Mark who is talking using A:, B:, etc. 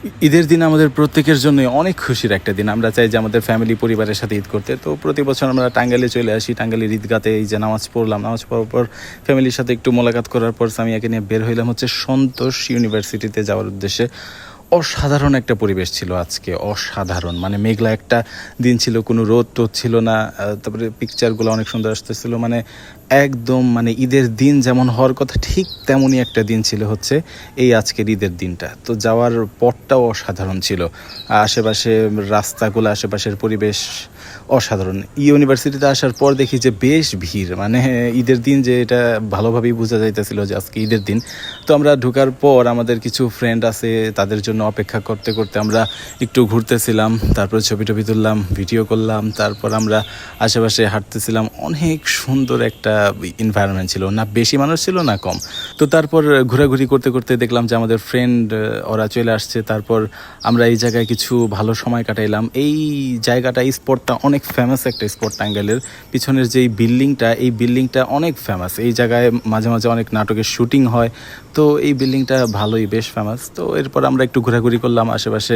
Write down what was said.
A: ঈদের দিন আমাদের প্রত্যেকের জন্যই অনেক খুশির একটা দিন। আমরা চাই যে আমাদের ফ্যামিলি পরিবারের সাথে ঈদ করতে। তো প্রতি বছর আমরা টাঙ্গাইলে চলে আসি। টাঙ্গাইলের ঈদগাতে এই যে নামাজ পড়লাম, নামাজ পড়ার পর ফ্যামিলির সাথে একটু মোলাকাত করার পর সামিয়াকে নিয়ে বের হইলাম হচ্ছে সন্তোষ ইউনিভার্সিটিতে যাওয়ার উদ্দেশ্যে। অসাধারণ একটা পরিবেশ ছিল আজকে, অসাধারণ। মানে মেঘলা একটা দিন ছিল, কোনো রোদ টোদ ছিল না। তারপরে পিকচারগুলো অনেক সুন্দর আসতেছিল। মানে একদম মানে ঈদের দিন যেমন হওয়ার কথা ঠিক তেমনই একটা দিন ছিল হচ্ছে এই আজকের ঈদের দিনটা। তো যাওয়ার পথটাও অসাধারণ ছিল। আশেপাশে রাস্তাগুলো, আশেপাশের পরিবেশ অসাধারণ। ইউনিভার্সিটিতে আসার পর দেখি যে বেশ ভিড়, মানে ঈদের দিন যে এটা ভালোভাবেই বোঝা যাইতেছিল যে আজকে ঈদের দিন। তো আমরা ঢোকার পর আমাদের কিছু ফ্রেন্ড আছে, তাদের জন্য অপেক্ষা করতে করতে আমরা একটু ঘুরতেছিলাম, তারপর ছবি টবি তুললাম, ভিডিও করলাম, তারপর আমরা আশেপাশে হাঁটতেছিলাম। অনেক সুন্দর একটা এনভায়রনমেন্ট ছিল, না বেশি মানুষ ছিল না কম। তো তারপর ঘোরাঘুরি করতে করতে দেখলাম যে আমাদের ফ্রেন্ড ওরা চলে আসছে। তারপর আমরা এই জায়গায় কিছু ভালো সময় কাটাইলাম। এই জায়গাটা, এই স্পটটা অনেক ফেমাস একটা স্পট টাঙ্গাইলের। পিছনের যে বিল্ডিংটা, এই বিল্ডিংটা অনেক ফেমাস। এই জায়গায় মাঝে মাঝে অনেক নাটকের শুটিং হয়। তো এই বিল্ডিংটা ভালোই, বেশ ফেমাস। তো এরপর আমরা একটু ঘোরাঘুরি করলাম আশেপাশে।